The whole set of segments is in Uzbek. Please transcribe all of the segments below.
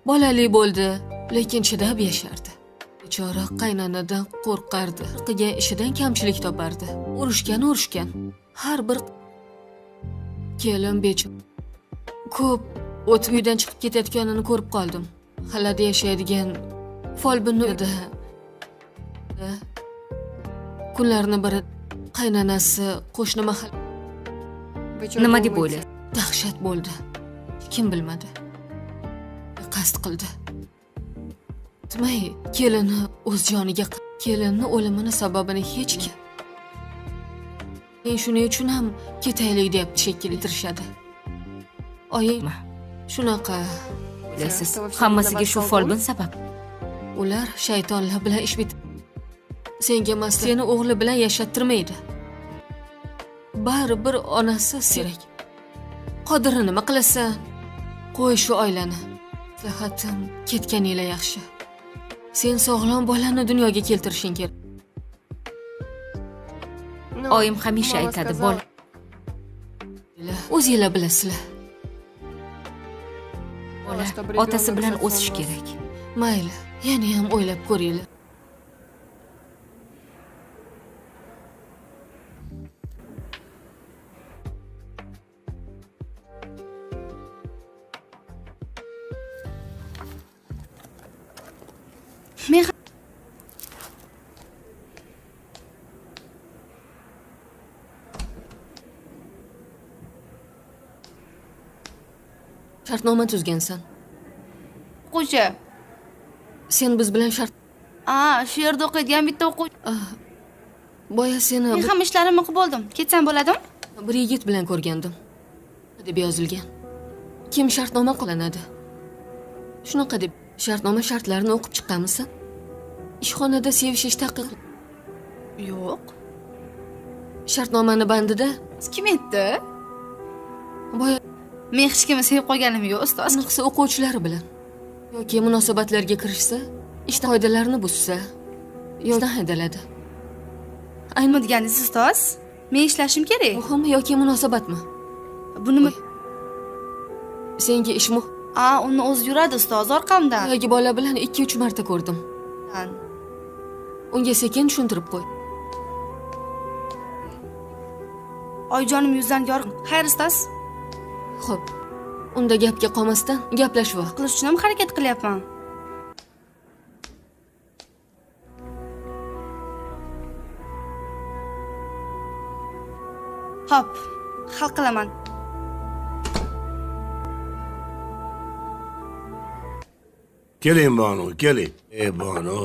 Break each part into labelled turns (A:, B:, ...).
A: Bolali bo'ldi, lekin chidab yashardi. Bechora qaynanadan qo'rqardi. Qilgan ishidan kamchilik topardi. Urushgan. Har bir kelin bechora ko'p o'tib uydan chiqib ketayotganini ko'rib qoldim. Xalada yashaydigan folbinida kunlarni biri qaynanasi qo'shni mahal
B: Nima deb o'ylaysiz?
A: dahshat bo'ldi. Kim bilmadi. Qasd qildi. Tmay kelini o'z joniga kelinni o'limini sababini hech kim. Men shuning uchun ham ketaylik deb shekilli tirishadi. Oyim shunaqa
B: O'ylaysiz, hammasiga shu folbin sabab.
A: ular shaytonlar bilan ish bit. Senga emas, seni o'g'li bilan yashattirmaydi. Baribir onasi kerak. Qodiri nima qilasan? Qo'y shu oilani. Maslahatim ketganinglar yaxshi. Sen sog'lom bolani dunyoga keltirishing kerak.
B: Oyim hamisha aytadi, bola
A: O'zinglar bilasizlar.
B: otasi bilan o'sish kerak.
A: Mayli, yana ham o'ylab ko'ringlar.
C: Men
A: Shartnoma tuzgansan.
C: o'quvchi.
A: Sen biz bilan shart.
C: Shu yerda o'qiydigan bitta o'quvchi.
A: Boya seni
C: Men ham ishlarimni qilib bo'ldim. Ketsam bo'ladimi?
A: bir yigit bilan ko'rgandim. deb yozilgan. Kim shartnoma qilinadi? Shunaqa deb shartnoma shartlarini o'qib chiqqanmisan? Ishxonada sevishish taqiq.
C: Yo'q.
A: Shartnomani bandida
C: Kim aytdi?
A: boya
C: Men hech kimni sevib qolganim yo'q, ustoz.
A: Ayniqsa o'quvchilari bilan yoki munosabatlarga kirishsa, ishda qoidalarini buzsa, yo'ldan haydaladi.
C: Nima deganingiz, ustoz? Men ishlashim kerak.
A: Muhimmi yoki munosabatmi?
C: Bu nima?
A: Senga ish muhim.
C: Uni o'zi yuradi, ustoz, orqamdan.
A: Yoki bola bilan 2-3 marta ko'rdim. Unga sekin tushuntirib qo'y.
C: Oyjonim yuzdan yorug'. Xayr, ustoz.
A: Xo'p. Unda gapga qolmasdan gaplashib ol.
C: Qilish uchun ham harakat qilyapman. Hop, hal qilaman.
D: Keling Banu, keling. Banu.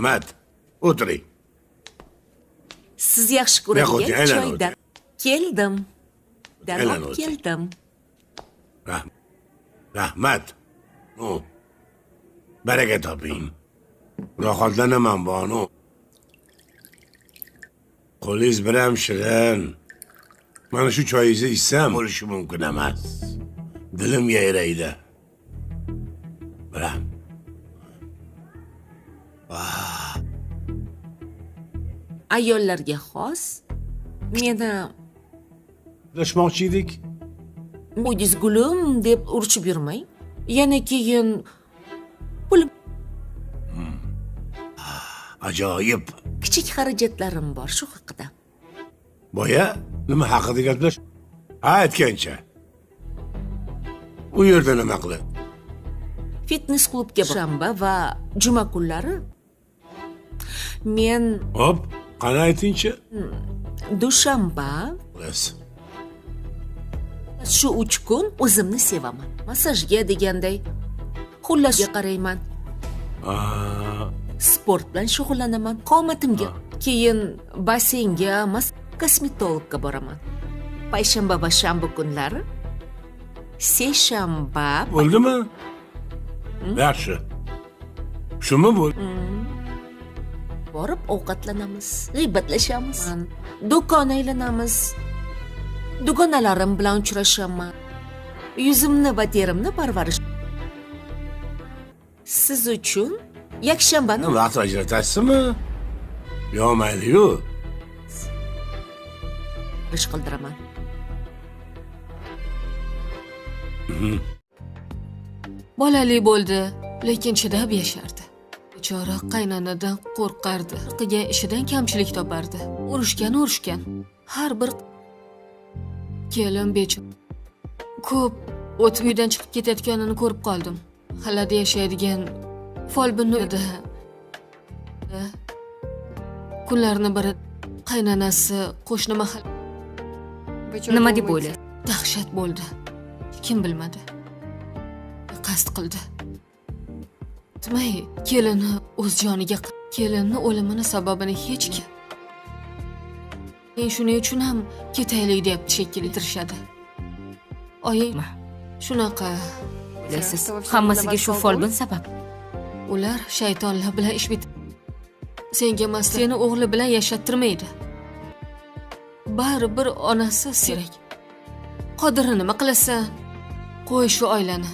D: Mat, o'tiring.
B: Siz yaxshi ko'radigan choydan keldim. Darhol keldim.
D: Rahmat. Baraka toping. Rohatlanaman Banu. Qo'lingiz biram shirin. Mana shu choyingizni ichsam bo'lishi mumkin emas. Dilim yayraydi. Biram.
B: Ayollarga xos. Meni
D: Gaplashmoqchi edik.
B: "Mo'jiz gulim" deb urchib yurmang. Yana keyin pul
D: Ajoyib.
B: kichik xarajatlarim bor shu haqida.
D: Boya nima haqida gaplash? Aytgancha. U yerda nima qiladi?
B: Fitness klubga shanba va juma kunlari men
D: Hop, qani aytingchi?
B: dushanba shu 3 kun o'zimni sevaman. Massajga deganday xullasga qarayman. Sport bilan shug'ullanaman. Qomatimga. Keyin basseynga, kosmetologga boraman. Payshanba va shanba kunlari seshanba
D: Bo'ldimi? Yaxshi. Shumi bo'l?
B: borib ovqatlanamiz, g'iybatlashamiz. Do'kon aylanamiz. Dugonalarim bilan uchrashaman. Yuzimni va terimni parvarish. Siz uchun yakshanbani
D: Vaqt ajratasizmi? Yo, mayli-yu.
B: ish qildiraman.
A: Bolali bo'ldi, lekin chidab yashardi. Bechora qaynanadan qo'rqardi. Qilgan ishidan kamchilik topardi. Urushgan. Har bir kelin bechora ko'p o'tib uydan chiqib ketayotganini ko'rib qoldim. Xalada yashaydigan folbinida kunlarni biri qaynanasi qo'shni mahal
C: Nima deb o'ylaysiz?
A: dahshat bo'ldi. Kim bilmadi. Qasd qildi. Tmay kelini o'z joniga kelinni o'limini sababini hech kim. Shuning uchun ham ketaylik deb shekilli tirishadi. Oyim shunaqa
B: Bilasiz, hammasiga shu folbin sabab.
A: ular shaytonlar bilan ish bit. Senga emas, seni o'g'li bilan yashattirmaydi. Baribir onasi kerak. Qodirini nima qilasan? Qo'y shu oilani.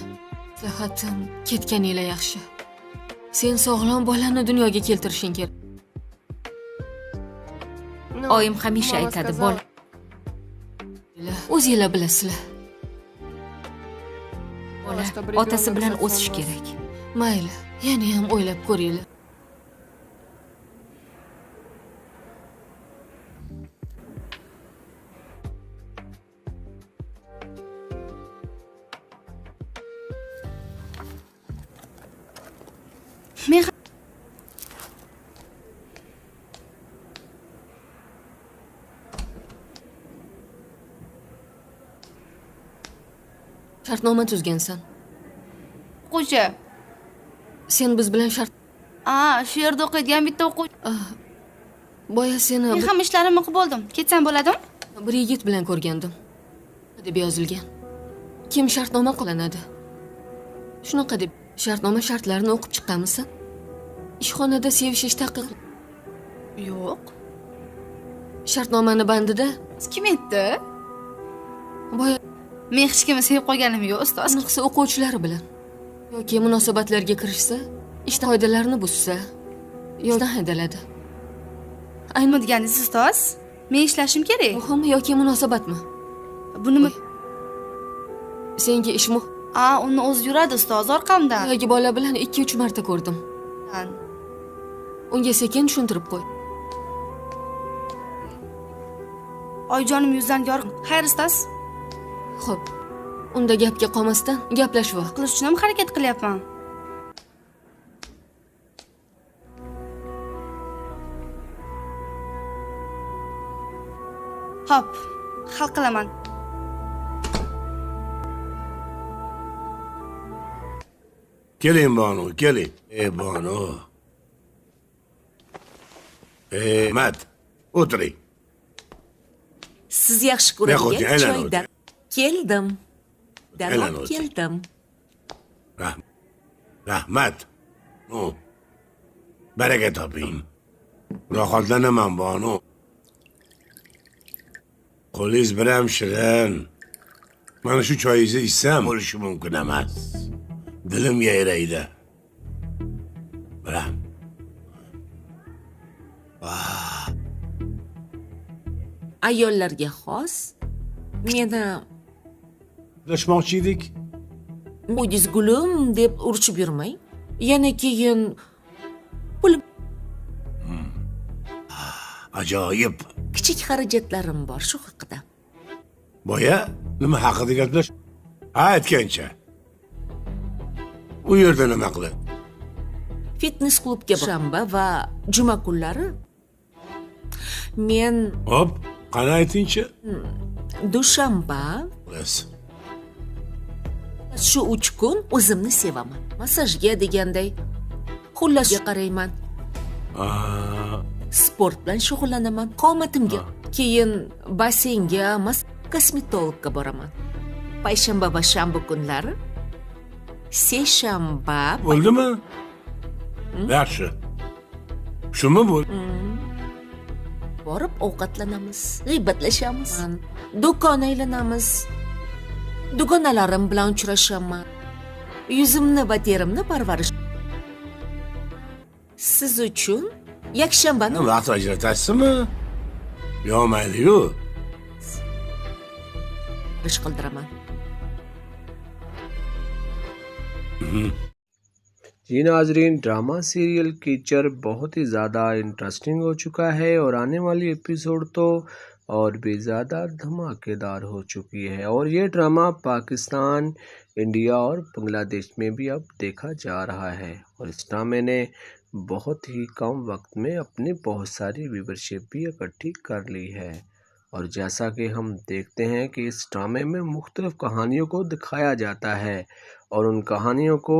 A: Maslahatim ketganinglar yaxshi. Sen sog'lom bolani dunyoga keltirishing kerak.
B: Oyim hamisha aytadi, bola
A: O'zinglar bilasizlar.
B: otasi bilan o'sish kerak.
A: Mayli, yana ham o'ylab ko'ringlar.
C: Men
A: Shartnoma tuzgansan.
C: o'quvchi.
A: Sen biz bilan shart
C: Shu yerda o'qiydigan bitta o'quvchi.
A: boya seni
C: Men ham ishlarimni o'qib bo'ldim. Ketsam bo'ladimi?
A: bir yigit bilan ko'rgandim. deb yozilgan. Kim shartnoma qilinadi? Shunaqa deb shartnoma shartlarini o'qib chiqqanmisan? Ishxonada sevishish taqiq.
C: Yo'q.
A: Shartnomani bandida
C: Kim aytdi?
A: boya
C: Men hech kimni sevib qo'yganim yo'q, ustoz.
A: ayniqsa o'quvchilari bilan yoki munosabatlarga kirishsa, ish qoidalarini buzsa, yo'ldan haydaladi.
C: Nima deganingiz, ustoz? Men ishlashim kerak.
A: Muhim yoki munosabatmi?
C: Bu nima?
A: Senga ish muhim.
C: Uni o'zi yuradi, ustoz, orqamdan.
A: Boyagi bola bilan 2-3 marta ko'rdim. Unga sekin tushuntirib qo'y.
C: Oyjonim yuzdan yorug'. Xayr, ustoz.
A: Xo'p. Unda gapga qolmasdan gaplashib ol.
C: Qilish uchun ham harakat qilyapman. Hop, hal qilaman.
D: Keling Banu, keling. Banu. Mat, o'tiring.
B: Siz yaxshi
D: Yo'q,
B: ko'radigan
D: aylanib
B: choydan keldim. Darhol
D: Aylanib o'ting.
B: keldim.
D: Rahmat. Baraka toping. Rohatlanaman Banu. Qo'lingiz biram shirin. Mana shu choyingizni ichsam bo'lishi mumkin emas. Dilim yayraydi. Biram.
B: Ayollarga xos meni
D: Gaplashmoqchi edik.
B: "Mo'jiz gulim" deb urchib yurmang. Yana keyin pul
D: Ajoyib.
B: kichik xarajatlarim bor shu haqida.
D: Boya nima haqida gaplash? Aytgancha. U yerda nima qiladi?
B: Fitness klubga shanba va juma kunlari men
D: Hop, qani aytingchi?
B: dushanba
D: Bas.
B: shu 3 kun o'zimni sevaman. Massajga deganday xullasga qarayman. Sport bilan shug'ullanaman. Qomatimga. Keyin basseynga, kosmetologga boraman. Payshanba va shanba kunlari seshanba
D: Bo'ldimi? Yaxshi. Shumi bo'l?
B: borib ovqatlanamiz, g'iybatlashamiz, do'kon aylanamiz. Dugonalarim bilan uchrashaman. Yuzimni va terimni parvarish. Siz uchun yakshanbani
D: Vaqt ajratasizmi? Yo, mayli-yu.
B: ish qildiraman.
E: जी नाजरीन, drama serial कीचड़ बहुत ही ज़्यादा इंटरेस्टिंग हो चुका है और आने वाली एपिसोड तो और भी ज़्यादा धमाकेदार हो चुकी है। और ये ड्रामा पाकिस्तान, इंडिया और बांग्लादेश में भी अब देखा जा रहा है और इस ड्रामे ने बहुत ही कम वक्त में अपनी बहुत सारी व्यूवरशिप भी इकट्ठी कर ली है। और जैसा कि हम देखते हैं कि इस ड्रामे में मुख्तलिफ कहानियों को दिखाया जाता है और उन कहानियों को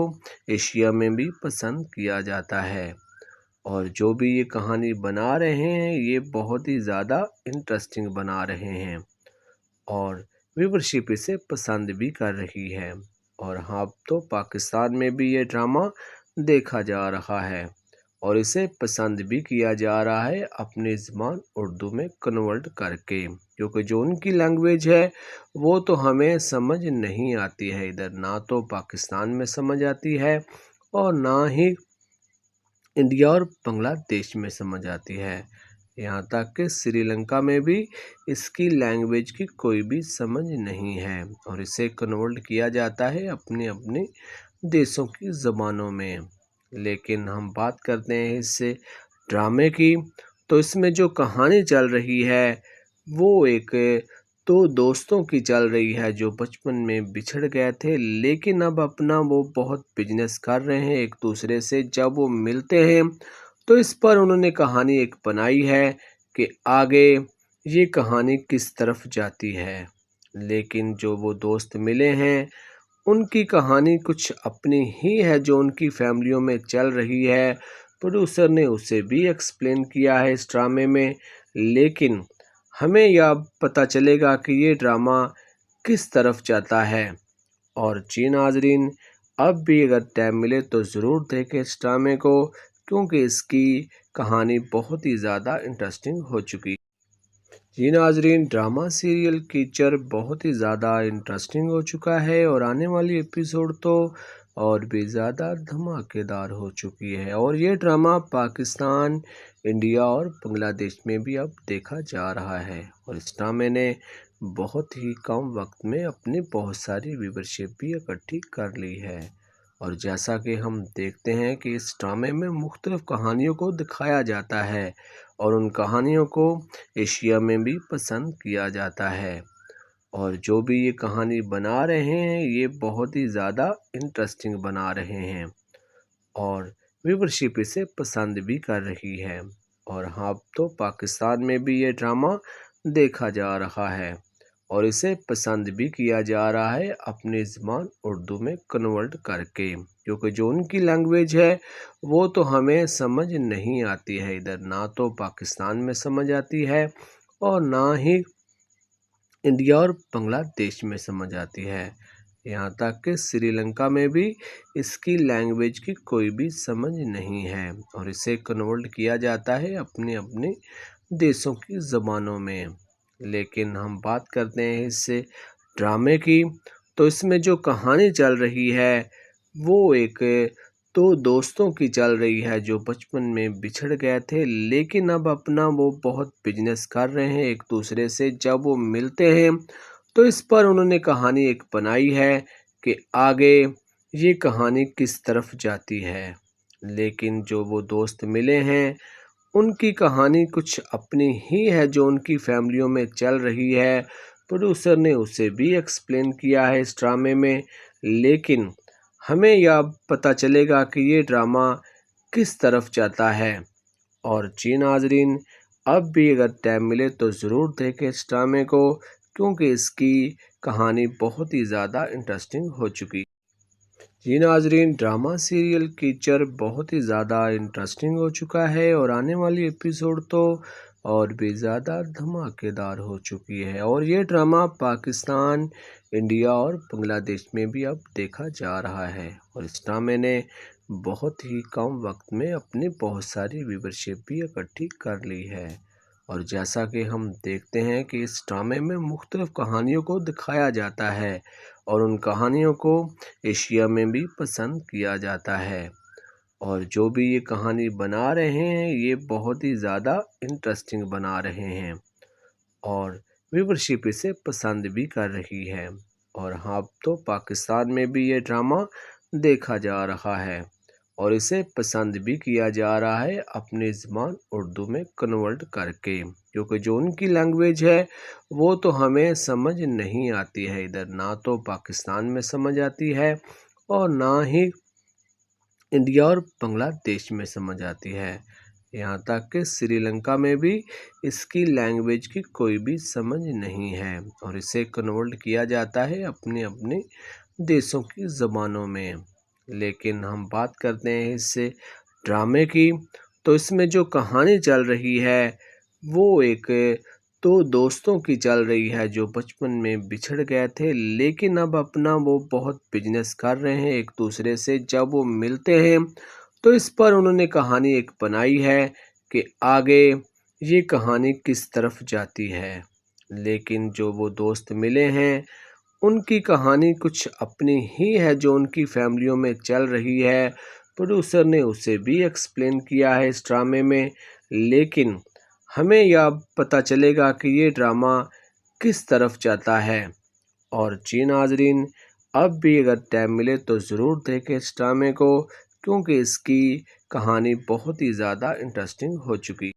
E: एशिया में भी पसंद किया जाता है। और जो भी ये कहानी बना रहे हैं ये बहुत ही ज़्यादा इंटरेस्टिंग बना रहे हैं और व्यूवरशिप इसे पसंद भी कर रही है। और हाँ, तो पाकिस्तान में भी ये ड्रामा देखा जा रहा है और इसे पसंद भी किया जा रहा है अपनी ज़बान उर्दू में कन्वर्ट करके, क्योंकि जो उनकी लैंग्वेज है वो तो हमें समझ नहीं आती है इधर, ना तो पाकिस्तान में समझ आती है और ना ही इंडिया और बांग्लादेश में समझ आती है। यहाँ तक कि श्रीलंका में भी इसकी लैंग्वेज की कोई भी समझ नहीं है और इसे कन्वर्ट किया जाता है अपने अपने देशों की ज़बानों में। लेकिन हम बात करते हैं इस ड्रामे की, तो इसमें जो कहानी चल रही है वो एक तो दोस्तों की चल रही है जो बचपन में बिछड़ गए थे, लेकिन अब अपना वो बहुत बिजनेस कर रहे हैं एक दूसरे से। जब वो मिलते हैं तो इस पर उन्होंने कहानी एक बनाई है कि आगे ये कहानी किस तरफ जाती है। लेकिन जो वो दोस्त मिले हैं उनकी कहानी कुछ अपनी ही है जो उनकी फैमिलियों में चल रही है। प्रोड्यूसर ने उसे भी एक्सप्लेन किया है इस ड्रामे में, लेकिन हमें यह पता चलेगा कि ये ड्रामा किस तरफ जाता है। और जी नाजरीन, अब भी अगर टाइम मिले तो ज़रूर देखें इस ड्रामे को, क्योंकि इसकी कहानी बहुत ही ज़्यादा इंटरेस्टिंग हो चुकी। जी नाजरीन, ड्रामा सीरियल कीचड़ बहुत ही ज़्यादा इंटरेस्टिंग हो चुका है और आने वाली एपिसोड तो और भी ज़्यादा धमाकेदार हो चुकी है। और ये ड्रामा पाकिस्तान, इंडिया और बांग्लादेश में भी अब देखा जा रहा है और इस ड्रामे ने बहुत ही कम वक्त में अपनी बहुत सारी व्यूवरशिप भी इकट्ठी कर ली है। और जैसा कि हम देखते हैं कि इस ड्रामे में मुख्तलिफ कहानियों को दिखाया जाता है और उन कहानियों को एशिया में भी पसंद किया जाता है। और जो भी ये कहानी बना रहे हैं ये बहुत ही ज़्यादा इंटरेस्टिंग बना रहे हैं और व्यूवरशिप इसे पसंद भी कर रही है। और हाँ, तो पाकिस्तान में भी ये ड्रामा देखा जा रहा है और इसे पसंद भी किया जा रहा है अपनी ज़बान उर्दू में कन्वर्ट करके, क्योंकि जो उनकी लैंग्वेज है वो तो हमें समझ नहीं आती है इधर, ना तो पाकिस्तान में समझ आती है और ना ही इंडिया और बांग्लादेश में समझ आती है। यहाँ तक कि श्रीलंका में भी इसकी लैंग्वेज की कोई भी समझ नहीं है और इसे कन्वर्ट किया जाता है अपने अपने देशों की ज़बानों में। लेकिन हम बात करते हैं इस ड्रामे की, तो इसमें जो कहानी चल रही है वो एक तो दोस्तों की चल रही है जो बचपन में बिछड़ गए थे, लेकिन अब अपना वो बहुत बिजनेस कर रहे हैं एक दूसरे से। जब वो मिलते हैं तो इस पर उन्होंने कहानी एक बनाई है कि आगे ये कहानी किस तरफ जाती है। लेकिन जो वो दोस्त मिले हैं उनकी कहानी कुछ अपनी ही है जो उनकी फैमिलियों में चल रही है। प्रोड्यूसर ने उसे भी एक्सप्लेन किया है इस ड्रामे में, लेकिन हमें यह पता चलेगा कि ये ड्रामा किस तरफ जाता है। और जी नाजरीन, अब भी अगर टाइम मिले तो ज़रूर देखें इस ड्रामे को, क्योंकि इसकी कहानी बहुत ही ज़्यादा इंटरेस्टिंग हो चुकी। जी नाजरीन, ड्रामा सीरियल कीचड़ बहुत ही ज़्यादा इंटरेस्टिंग हो चुका है और आने वाली एपिसोड तो और भी ज़्यादा धमाकेदार हो चुकी है। और ये ड्रामा पाकिस्तान, इंडिया और बांग्लादेश में भी अब देखा जा रहा है और इस ड्रामे ने बहुत ही कम वक्त में अपनी बहुत सारी व्यूवरशिप भी इकट्ठी कर ली है। और जैसा कि हम देखते हैं कि इस ड्रामे में मुख्तलिफ कहानियों को दिखाया जाता है और उन कहानियों को एशिया में भी पसंद किया जाता है। और जो भी ये कहानी बना रहे हैं ये बहुत ही ज़्यादा इंटरेस्टिंग बना रहे हैं और व्यूवरशिप इसे पसंद भी कर रही है। और हाँ, तो पाकिस्तान में भी ये ड्रामा देखा जा रहा है और इसे पसंद भी किया जा रहा है अपनी ज़बान उर्दू में कन्वर्ट करके, क्योंकि जो उनकी लैंग्वेज है वो तो हमें समझ नहीं आती है इधर, ना तो पाकिस्तान में समझ आती है और ना ही इंडिया और बांग्लादेश में समझ आती है। यहाँ तक कि श्रीलंका में भी इसकी लैंग्वेज की कोई भी समझ नहीं है और इसे कन्वर्ट किया जाता है अपने अपने देशों की ज़बानों में। लेकिन हम बात करते हैं इस ड्रामे की, तो इसमें जो कहानी चल रही है वो एक दो दोस्तों की चल रही है जो बचपन में बिछड़ गए थे, लेकिन अब अपना वो बहुत बिजनेस कर रहे हैं एक दूसरे से। जब वो मिलते हैं तो इस पर उन्होंने कहानी एक बनाई है कि आगे ये कहानी किस तरफ जाती है। लेकिन जो वो दोस्त मिले हैं उनकी कहानी कुछ अपनी ही है जो उनकी फैमिलियों में चल रही है। प्रोड्यूसर ने उसे भी एक्सप्लेन किया है इस ड्रामे में, लेकिन हमें यह पता चलेगा कि ये ड्रामा किस तरफ जाता है। और जी नाजरीन, अब भी अगर टाइम मिले तो ज़रूर देखें इस ड्रामे को, क्योंकि इसकी कहानी बहुत ही ज़्यादा इंटरेस्टिंग हो चुकी।